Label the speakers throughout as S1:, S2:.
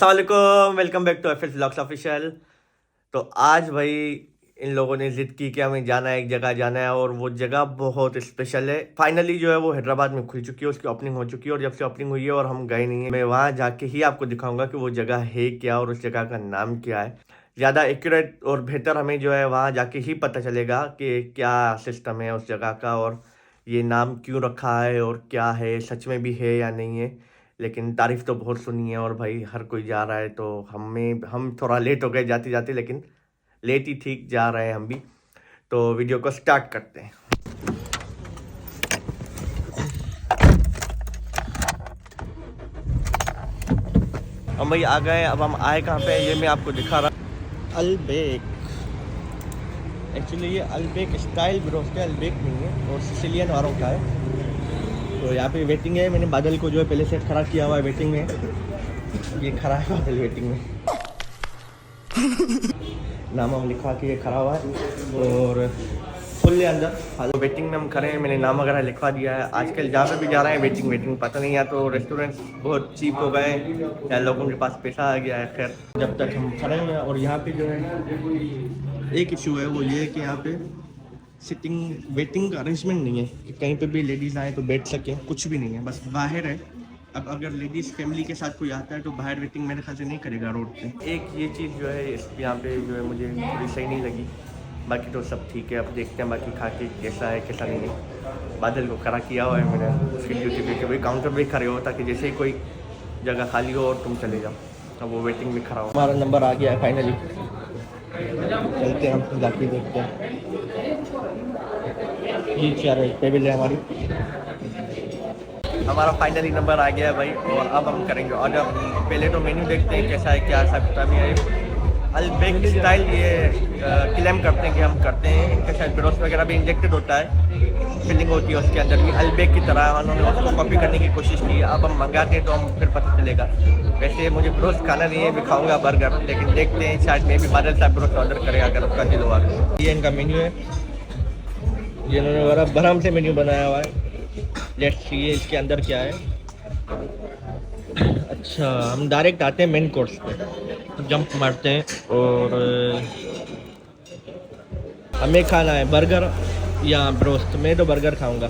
S1: अस्सलाम वालेकुम, welcome back to FS vlogs official. तो आज भाई इन लोगों ने जिद की कि हमें जाना है, एक जगह जाना है और वो जगह बहुत स्पेशल है। फाइनली जो है वो हैदराबाद में खुल चुकी है, उसकी ओपनिंग हो चुकी है और जब से ओपनिंग हुई है और हम गए नहीं है, मैं वहाँ जाके ही आपको दिखाऊंगा कि वो जगह है क्या और उस जगह का नाम क्या है। ज़्यादा एक्यूरेट और बेहतर हमें जो है वहाँ जाके ही पता चलेगा कि क्या सिस्टम है उस जगह का और ये नाम क्यों रखा है और क्या है, सच में भी है या नहीं है। लेकिन तारीफ तो बहुत सुनी है और भाई हर कोई जा रहा है, तो हम थोड़ा लेट हो गए जाते जाते, लेकिन लेट ही ठीक जा रहे हैं हम भी। तो वीडियो को स्टार्ट करते हैं। हम भाई आ गए। अब हम आए कहाँ पे, ये मैं आपको दिखा रहा। अल्बेक, एक्चुअली ये अल्बेक स्टाइल ब्रोस्ट है, अल्बेक नहीं है और सिसिलियन वालों का है। तो यहाँ पे वेटिंग है। मैंने बादल को जो है पहले से खड़ा किया हुआ है वेटिंग में। ये खड़ा है बादल वेटिंग में। नाम हम लिखवा के ये खड़ा हुआ है और फुल अंदर हाल वेटिंग में हम खड़े हैं। मैंने नाम वगैरह लिखवा दिया है। आजकल जहाँ पे भी जा रहे हैं वेटिंग पता नहीं, या तो रेस्टोरेंट बहुत चीप हो गए या लोगों के पास पैसा आ गया है। खैर जब तक हम खड़े हैं। और यहाँ पे जो है एक इशू है, वो ये है कि यहाँ पे सिटिंग वेटिंग का अरेंजमेंट नहीं है कि कहीं पे भी लेडीज़ आए तो बैठ सकें, कुछ भी नहीं है, बस बाहर है। अब अगर लेडीज़ फैमिली के साथ कोई आता है तो बाहर वेटिंग मेरे ख्याल से नहीं करेगा रोड पे। एक ये चीज़ जो है इस यहाँ पे जो है मुझे थोड़ी सही नहीं लगी। बाकी तो सब ठीक है। अब देखते हैं बाकी खा के कैसा है कैसा नहीं है। बादल को खड़ा किया हुआ है मैंने उसकी ड्यूटी पे, भाई काउंटर पे खड़े हो ताकि जैसे ही कोई जगह खाली हो और तुम चले जाओ। अब वो वेटिंग में खड़ा हो। हमारा नंबर आ गया है फाइनली, चलते हैं हम जाके देखते हैं। ये चेयर है, टेबल है हमारी। हमारा फाइनली नंबर आ गया है भाई और अब हम करेंगे ऑर्डर। पहले तो मेन्यू देखते हैं कैसा है, क्या सब कुछ है। अल्बेक स्टाइल ये क्लेम करते हैं कि हम करते हैं। इनका शायद ब्रोस्ट वगैरह भी इंजेक्टेड होता है, फिलिंग होती है उसके अंदर भी अल्बेक की तरह। उन्होंने उसको कॉपी करने की कोशिश की। अब हम मंगाते हैं तो हम फिर पता चलेगा। वैसे मुझे ब्रोस्ट खाना नहीं है, मैं खाऊंगा बर्गर, लेकिन देखते हैं शायद मैं भी बादल साहब ब्रोस्ट ऑर्डर करें अगर उसका दिल हुआ। ये इनका मेन्यू है, ये इन्होंने बड़ा भरम से मेन्यू बनाया हुआ है। लेट्स सी इसके अंदर क्या है। अच्छा, हम डायरेक्ट आते हैं मेन कोर्स पे, जंप मारते हैं और हमें खाना है बर्गर या ब्रोस्ट। मैं तो बर्गर खाऊंगा,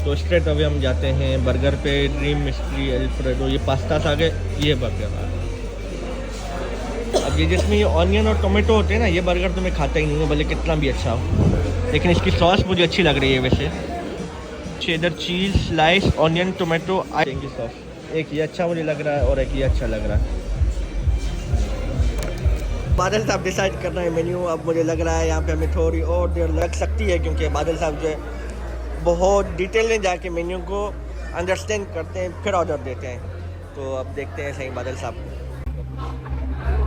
S1: तो स्ट्रेट अवे हम जाते हैं बर्गर पे। ड्रीम मिस्ट्री अल्फ्रेडो, ये पास्ता आ गए, ये बर्गर आ गए। अब ये जिसमें ये ऑनियन और टोमेटो होते हैं ना, ये बर्गर तो मैं खाता ही नहीं हूँ भले कितना भी अच्छा हो, लेकिन इसकी सॉस मुझे अच्छी लग रही है। वैसे चेडर चीज़ स्लाइस ऑनियन टोमेटो की सॉस, एक ये अच्छा मुझे लग रहा है और एक ये अच्छा लग रहा है। बादल साहब डिसाइड कर रहे हैं मेन्यू। अब मुझे लग रहा है यहाँ पे हमें थोड़ी और देर लग सकती है, क्योंकि बादल साहब जो है बहुत डिटेल में जाके मेन्यू को अंडरस्टैंड करते हैं फिर ऑर्डर देते हैं। तो अब देखते हैं सही बादल साहब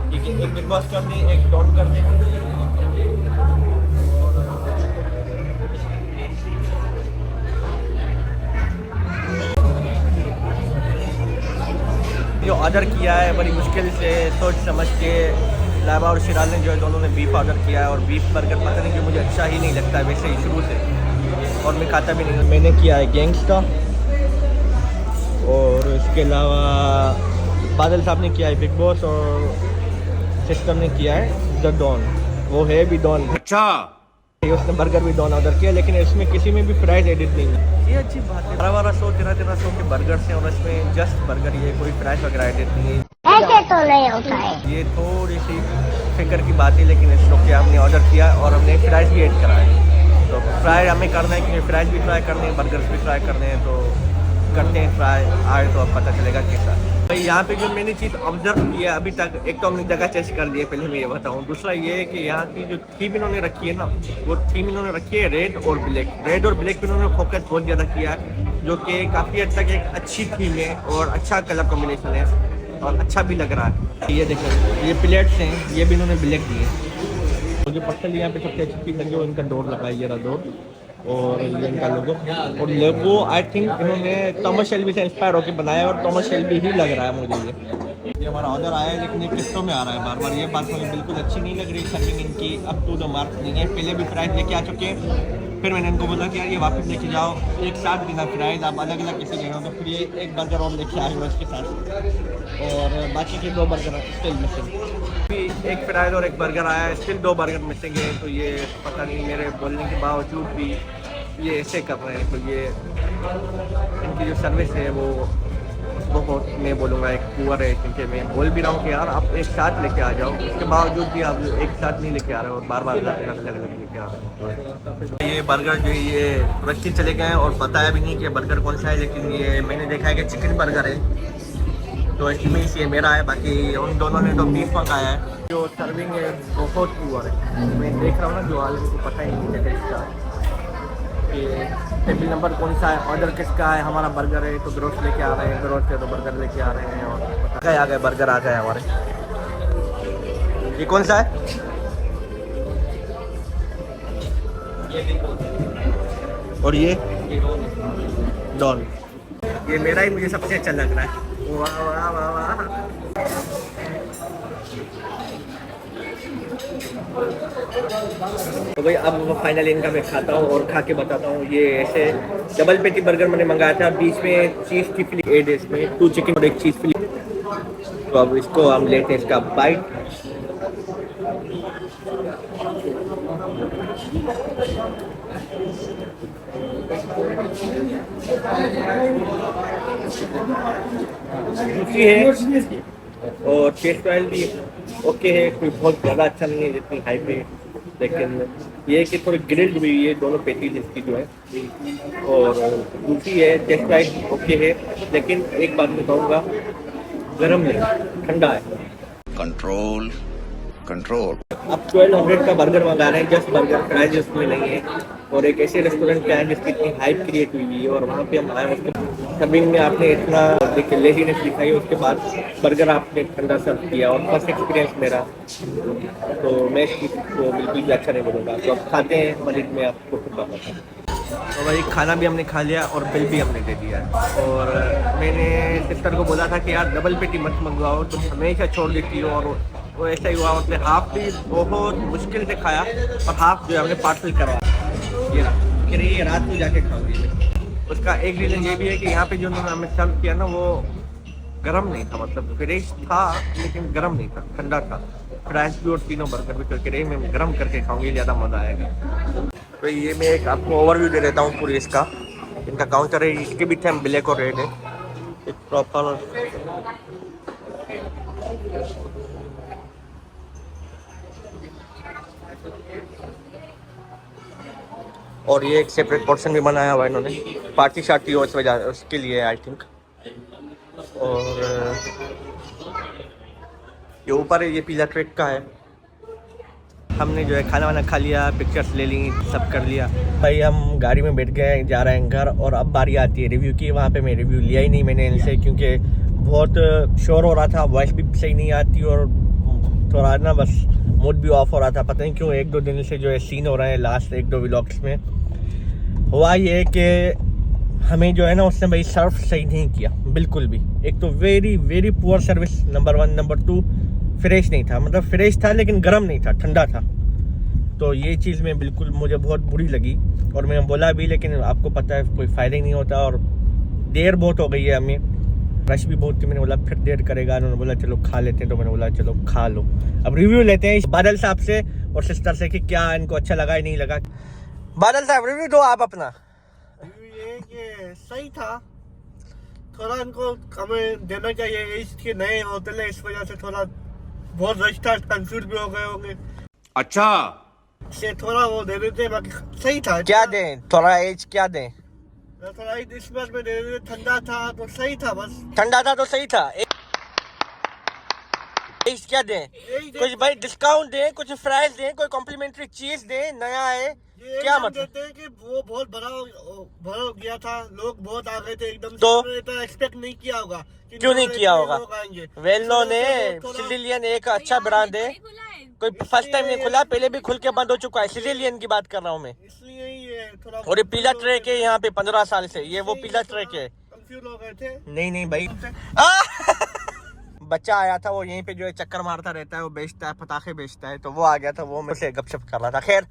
S1: एक बिग बॉस कर दें, एक डॉन कर दें। जो ऑर्डर किया है बड़ी मुश्किल से सोच समझ के लाइबा और शिराल ने जो है दोनों ने बीफ ऑर्डर किया है। और बीफ बर्गर पता नहीं कि मुझे अच्छा ही नहीं लगता है वैसे ही शुरू से, और मैं खाता भी नहीं। मैंने किया है गैंगस्टर और इसके अलावा बादल साहब ने किया है बिग बॉस और सिस्टम ने किया है द डॉन, वो है भी डॉन। अच्छा, उसने बर्गर भी डॉन ऑर्डर किया, लेकिन इसमें किसी में भी प्राइस एडिट नहीं है। ये अच्छी बात है। 1200 1300 के बर्गर से और इसमें जस्ट बर्गर, ये कोई प्राइस वगैरह एडिट नहीं है।
S2: ऐसे तो नहीं होता है।
S1: ये थोड़ी सी फिक्र की बात है, लेकिन इस लोग के हमने ऑर्डर किया और हमने फ्राइज भी ऐड करा है। तो फ्राई हमें करना है, क्योंकि फ्राइज भी ट्राई करने हैं, बर्गर्स भी ट्राई करने हैं, तो करते हैं ट्राई। आए तो अब पता चलेगा कैसा। भाई यहाँ पे जो मैंने चीज़ ऑब्जर्व की है अभी तक, एक तो हमने जगह चेस्ट कर दी है, पहले मैं ये बताऊँ। दूसरा ये है कि यहाँ की जो थीम इन्होंने रखी है ना, वो थीम इन्होंने रखी है रेड और ब्लैक। रेड और ब्लैक पे इन्होंने फोकस बहुत ज़्यादा किया है, जो कि काफ़ी हद तक एक अच्छी थीम है और अच्छा कलर कॉम्बिनेशन है और अच्छा भी लग रहा है। ये देखो, ये प्लेट्स हैं, ये भी इन्होंने ब्लैक दिए। मुझे पर्सनली यहाँ पे सबसे अच्छी चीज़ लगी वो इनका डोर लगा है, ये रहा डोर, और ये इनका लोगो। और लोगो आई थिंक इन्होंने थॉमस शेल्बी से इंस्पायर होकर बनाया है और थॉमस शेल्बी ही लग रहा है मुझे। ये हमारा ऑर्डर आया है, लेकिन ये किस्तों में आ रहा है बार बार। ये बात मुझे बिल्कुल अच्छी नहीं लग रही। सर्विंग इनकी अप टू द मार्क नहीं है। पहले भी प्राइस लेके आ चुके हैं, फिर मैंने इनको बोला कि यार ये वापस लेके जाओ, एक साथ बिना प्राइस आप अलग अलग किसी देना, तो फिर ये एक बर्गर और लेके आए हुए इसके साथ। और बाकी के 2 बर्गर स्टिल मिसिंग। अभी एक फ्राइज और एक बर्गर आया है, स्टिल 2 बर्गर मिसिंग है। तो ये पता नहीं मेरे बोलने के बावजूद भी ये ऐसे कर रहे हैं। तो ये इनकी जो सर्विस है वो बहुत, मैं बोलूँगा एक पुअर है। क्योंकि मैं बोल भी रहा हूँ कि यार आप एक साथ लेके आ जाओ, उसके बावजूद भी आप एक साथ नहीं लेके आ रहे हो और बार बार अलग अलग लेके आ रहे हो। ये बर्गर जो ये रस्सी चले गए हैं और बताया भी नहीं कि बर्गर कौन सा है। लेकिन ये मैंने देखा है कि चिकन बर्गर है, तो इसमें ये मेरा है। बाकी उन दोनों ने तो बीफ मंगाया है। जो सर्विंग है बहुत पुअर है। मैं देख रहा हूँ ना, जो आदमी को पता ही नहीं है इसका कि टेबल नंबर कौन सा है, ऑर्डर किसका है। हमारा बर्गर है तो ग्रोस लेके आ रहे हैं, ग्रोस से तो बर्गर लेके आ रहे हैं और आ गए बर्गर आ गए हमारे। ये कौन सा है? और ये डॉन। ये मेरा ही मुझे सबसे अच्छा लग रहा है। वाह वाह वाह वाह। तो भाई अब फाइनली इनका मैं खाता हूँ और खा के बताता हूँ। ये ऐसे डबल पेटी बर्गर मैंने मंगाया था, बीच में चीज़ की फिलिंग एड है इसमें, 2 चिकन और 1 चीज़ फिलिंग। तो अब इसको हम लेते हैं इसका बाइट। है और टेस्ट ऑयल भी ओके है, कोई बहुत ज़्यादा अच्छा नहीं है जितनी हाई पे। लेकिन ये है कि थोड़ी ग्रिल्ड हुई है दोनों पेटीज इसकी जो है। और दूसरी है टेस्ट ऑयल ओके है, लेकिन एक बात मैं कहूँगा, गर्म नहीं, ठंडा है।
S3: Control control.
S1: अब 1200 का बर्गर मंगा रहे हैं, जस्ट बर्गर, फ्राइज उसमें नहीं है। और एक ऐसे रेस्टोरेंट पे आए जिसकी इतनी हाइप क्रिएट हुई है और वहाँ पे हम आए, उसके सर्विंग में आपने इतना देखिए लेजीनेस दिखाई, उसके बाद बर्गर आपने ठंडा सर्व किया। और फर्स्ट एक्सपीरियंस मेरा, तो मैं इसको बिल्कुल भी अच्छा नहीं बोलूँगा। तो अब खाते हैं, मजीद में आपको खुद बताता हूँ। तो भाई खाना भी हमने खा लिया और बिल भी हमने दे दिया। और मैंने सिस्टर को बोला था कि यार डबल पेटी मत मंगवाओ, तुम हमेशा छोड़ देती हो। और वो ऐसा ही हुआ, उसने हाफ भी बहुत मुश्किल से खाया और हाफ जो है हमने पार्सल करवाया। ये कि नहीं, ये रात में जाके खाऊंगी मैं। उसका एक रीज़न ये भी है कि यहाँ पे जो उन्होंने हमें सर्व किया ना, वो गर्म नहीं था। मतलब फ्रेश था लेकिन गर्म नहीं था, ठंडा था। फ्राइज भी और तीनों बर्गर भी करके रही, मैं गर्म करके खाऊंगी, ज़्यादा मज़ा आएगा। तो ये मैं एक आपको ओवरव्यू दे देता हूँ पूरी इसका। इनका काउंटर है, इसके भी थे ब्लैक और रेड है। एक प्रॉपर और ये एक सेपरेट पोर्शन भी बनाया हुआ है इन्होंने, पार्टी शार्टी हो इस वजह उसके लिए आई थिंक। और ये ऊपर है, ये पीला ट्रैक का है। हमने जो है खाना वाना खा लिया, पिक्चर्स ले ली, सब कर लिया। भाई हम गाड़ी में बैठ गए, जा रहे हैं घर। और अब बारी आती है रिव्यू की। वहाँ पे मैं रिव्यू लिया ही नहीं मैंने इनसे, क्योंकि बहुत शोर हो रहा था, वॉइस भी सही नहीं आती और थोड़ा ना बस मूड भी ऑफ हो रहा था। पता नहीं क्यों 1-2 दिन से जो है सीन हो रहे हैं लास्ट 1-2 व्लॉग्स में। हुआ ये कि हमें जो है ना उसने भाई सर्व सही नहीं किया बिल्कुल भी। एक तो very very poor service, number 1। Number 2 fresh नहीं था, मतलब फ्रेश था लेकिन गर्म नहीं था, ठंडा था। तो ये चीज़ में बिल्कुल मुझे बहुत बुरी लगी और मैंने बोला भी, लेकिन आपको पता है कोई फ़ायदा ही नहीं होता। और देर बहुत हो गई है, हमें रश भी बहुत थी। मैंने बोला फिर देर करेगा, उन्होंने बोला चलो खा लेते हैं, तो मैंने बोला चलो खा लो। अब रिव्यू लेते हैं बादल साहब से और सिस्टर से कि क्या इनको अच्छा लगा या नहीं लगा। बादल साहब रिव्यू दो आप अपना।
S4: रिव्यू ये कि सही था, थोड़ा इनको हमें देना चाहिए। इसके नए होटल है, इस वजह से थोड़ा बहुत रश था, कंफ्यूज भी हो गए होंगे।
S3: अच्छा
S4: से थोड़ा वो दे देते, बाकी सही था।
S1: क्या दें, थोड़ा एज क्या दें?
S4: थोड़ा इस बार में दे देते, ठंडा था तो सही था, बस
S1: ठंडा था तो सही था। एज क्या दें? कुछ भाई डिस्काउंट दें, कुछ फ्राइज दें, कोई कॉम्प्लीमेंट्री चीज दें, नया है क्या मतलब?
S4: देते हैं कि वो बहुत भरा हो गया था, लोग बहुत आ गए थे एकदम से,
S1: तो
S4: एक्सपेक्ट नहीं किया होगा।
S1: क्यों नहीं किया होगा? वेल्लो ने
S4: थोड़ा-
S1: सिजिलियन एक अच्छा ब्रांड है, कोई फर्स्ट टाइम नहीं खुला, पहले भी खुल के बंद हो चुका है। सिजिलियन की बात कर रहा हूँ मैं।
S4: इसलिए ये थोड़ा
S1: और ये पीला ट्रैक है यहाँ पे 15 साल से, ये वो पीला ट्रैक है।
S4: कंफ्यूज हो गए थे।
S1: नहीं भाई बच्चा आया था, वो यहीं पे जो है चक्कर मारता रहता है, वो बेचता है, पटाखे बेचता है, तो वो आ गया था, वो मुझसे गपशप कर रहा था। खैर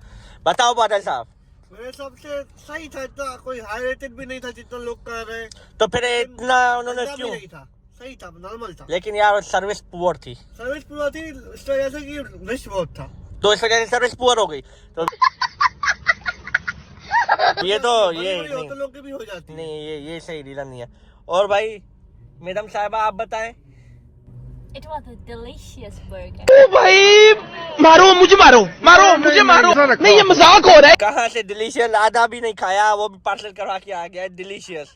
S1: बताओ बादल साहब।
S4: मेरे सबसे सही था, इतना कोई हाई रेटेड भी नहीं था जितना लोग कह रहे हैं।
S1: तो फिर इतना उन्होंने
S4: ठंडा भी
S1: क्यों?
S4: नहीं था, सही था, नॉर्मल था।
S1: लेकिन यार सर्विस पुअर थी,
S4: सर्विस पूरा थी इस वजह से कि रश बहुत था,
S1: तो इस वजह से सर्विस पुअर हो गई। तो ये तो ये
S4: होटलों की भी हो जाती है।
S1: नहीं, ये सही रीजन नहीं है। और भाई मैडम साहिबा आप बताएं।
S5: It was a delicious burger.
S6: ओ भाई मारो मुझे, मारो मुझे, मारो नहीं, ये मजाक हो रहा है।
S1: कहाँ से डिलीशियस, आधा भी नहीं खाया, वो भी पार्सल करवा के आ गया डिलीशियस।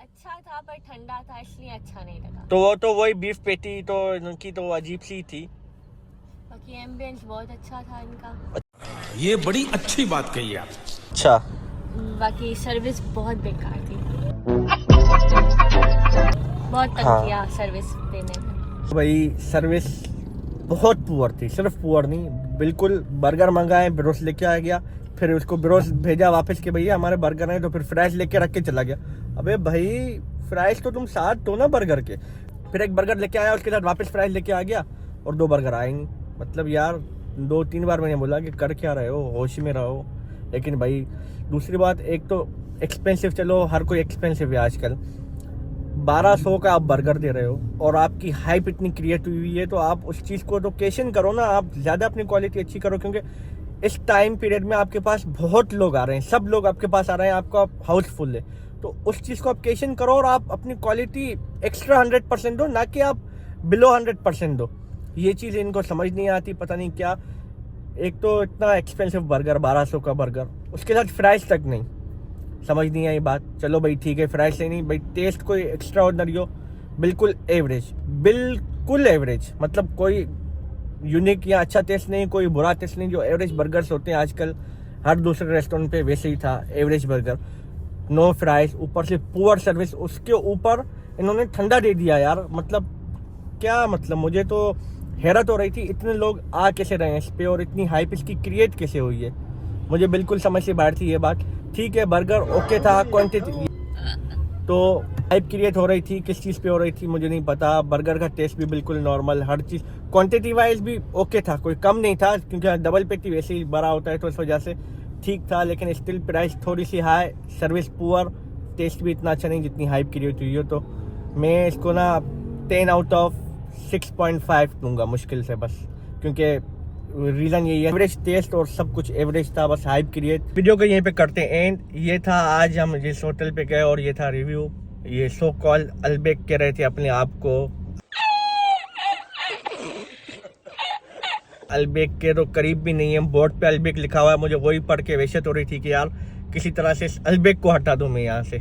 S5: अच्छा था पर ठंडा था इसलिए अच्छा नहीं लगा।
S1: तो वो तो वही बीफ पेटी तो उनकी तो अजीब सी थी।
S5: बाकी एम्बियंस बहुत अच्छा था इनका।
S7: ये बड़ी अच्छी बात कही आप।
S1: अच्छा,
S5: बाकी सर्विस बहुत बेकार थी, बहुत तंग
S1: हाँ।
S5: किया सर्विस देने में।
S1: भाई सर्विस बहुत पुअर थी, सिर्फ पुअर नहीं, बिल्कुल। बर्गर मंगाए, ब्रोस लेके आ गया, फिर उसको ब्रोस भेजा वापस के भैया हमारे बर्गर हैं, तो फिर फ्राइज लेके रख के चला गया। अबे भाई फ्राइज तो तुम साथ दो ना बर्गर के। फिर एक बर्गर लेके आया, उसके साथ वापस फ्राइज लेके आ गया और 2 बर्गर आए नहीं। मतलब यार 2-3 बार मैंने बोला कि कर क्या रहे हो, होश में रहो। लेकिन भाई दूसरी बात, एक तो एक्सपेंसिव, चलो हर कोई एक्सपेंसिव है आजकल, 1200 का आप बर्गर दे रहे हो और आपकी हाइप इतनी क्रिएट हुई है, तो आप उस चीज़ को तो कैशन करो ना, आप ज़्यादा अपनी क्वालिटी अच्छी करो। क्योंकि इस टाइम पीरियड में आपके पास बहुत लोग आ रहे हैं, सब लोग आपके पास आ रहे हैं, आपका हाउसफुल है, तो उस चीज़ को आप कैशन करो और आप अपनी क्वालिटी एक्स्ट्रा 100% दो, ना कि आप बिलो 100% दो। ये चीज़ इनको समझ नहीं आती, पता नहीं क्या। एक तो इतना एक्सपेंसिव बर्गर, 1200 का बर्गर, उसके साथ फ्राइज तक नहीं, समझ नहीं आई बात। चलो भाई ठीक है, फ्राइज से नहीं भाई, टेस्ट कोई एक्स्ट्रा ऑर्डिनरी हो, बिल्कुल एवरेज, बिल्कुल एवरेज। मतलब कोई यूनिक या अच्छा टेस्ट नहीं, कोई बुरा टेस्ट नहीं। जो एवरेज बर्गर्स होते हैं आजकल हर दूसरे रेस्टोरेंट पे, वैसे ही था एवरेज बर्गर। नो फ्राइज, ऊपर से पुअर सर्विस, उसके ऊपर इन्होंने ठंडा दे दिया यार। मतलब क्या, मतलब मुझे तो हैरत हो रही थी, इतने लोग आ कैसे रहे हैं इस पे और इतनी हाइप इसकी क्रिएट कैसे हुई है, मुझे बिल्कुल समझ से बाहर थी ये बात। ठीक है बर्गर ओके था, क्वांटिटी तो हाइप क्रिएट हो रही थी, किस चीज़ पे हो रही थी मुझे नहीं पता। बर्गर का टेस्ट भी बिल्कुल नॉर्मल, हर चीज़ क्वांटिटी वाइज भी ओके था, कोई कम नहीं था, क्योंकि डबल पेटी वैसे ही बड़ा होता है तो इस वजह से ठीक था। लेकिन स्टिल प्राइस थोड़ी सी हाई, सर्विस पुअर, टेस्ट भी इतना अच्छा नहीं जितनी हाइप क्रिएट हुई हो। तो मैं इसको ना 10 आउट ऑफ 6.5 दूंगा मुश्किल से, बस क्योंकि रीज़न यही है, एवरेज टेस्ट और सब कुछ एवरेज था, बस हाइप क्रिएट। वीडियो को यहीं पे करते हैं एंड। ये था आज हम जिस होटल पे गए और ये था रिव्यू। ये सो कॉल अल्बेक कह रहे थे अपने आप को, अल्बेक के तो करीब भी नहीं है, बोर्ड पे अल्बेक लिखा हुआ है, मुझे वही पढ़ के वैसे हो रही थी कि यार किसी तरह से इस अल्बेक को हटा दूं मैं यहाँ से।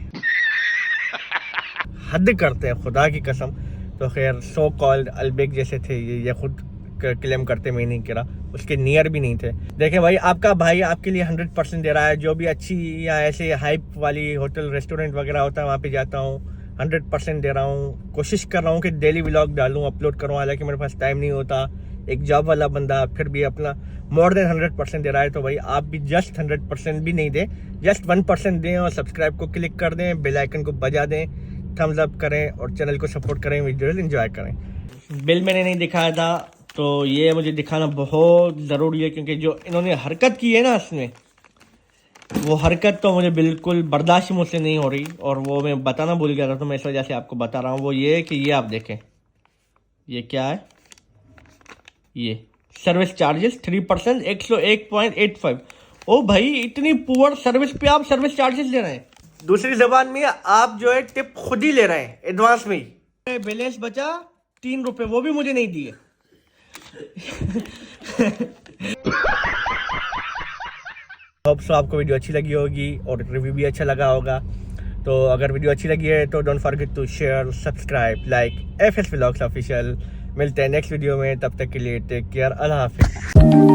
S1: हद करते हैं खुदा की कसम। तो खैर सो कॉल्ड अल्बेक जैसे थे ये खुद क्लेम करते, मैं नहीं करा, उसके नियर भी नहीं थे। देखें भाई, आपका भाई आपके लिए 100% दे रहा है। जो भी अच्छी या ऐसे हाइप वाली होटल रेस्टोरेंट वगैरह होता है वहाँ पे जाता हूँ, 100% दे रहा हूँ। कोशिश कर रहा हूँ कि डेली व्लॉग डालूँ, अपलोड करूँ, हालांकि मेरे पास टाइम नहीं होता, एक जॉब वाला बंदा, फिर भी अपना मोर देन 100% दे रहा है। तो भाई आप भी जस्ट 100% भी नहीं दें, जस्ट 1% दें और सब्सक्राइब को क्लिक कर दें, बेल आइकन को बजा दें, थम्स अप करें और चैनल को सपोर्ट करें, वीडियो एंजॉय करें। बिल मैंने नहीं दिखाया था तो ये मुझे दिखाना बहुत ज़रूरी है, क्योंकि जो इन्होंने हरकत की है ना इसमें, वो हरकत तो मुझे बिल्कुल बर्दाश्त मुझसे नहीं हो रही और वो मैं बताना भूल गया था, तो मैं इस वजह से आपको बता रहा हूँ। वो ये कि ये आप देखें, ये क्या है, ये सर्विस चार्जेस 3%, 101.85। ओ भाई इतनी पुअर सर्विस पे आप सर्विस चार्जेस ले रहे हैं। दूसरी जबान में आप जो है टिप खुद ही ले रहे हैं एडवांस में ही। बैलेंस बचा 3 रुपये, वो भी मुझे नहीं दिए। होप सो आपको वीडियो अच्छी लगी होगी और रिव्यू भी अच्छा लगा होगा। तो अगर वीडियो अच्छी लगी है तो don't forget to share, subscribe, like FS Vlogs official. मिलते हैं नेक्स्ट वीडियो में, तब तक के लिए टेक केयर, अल्लाह हाफिज़।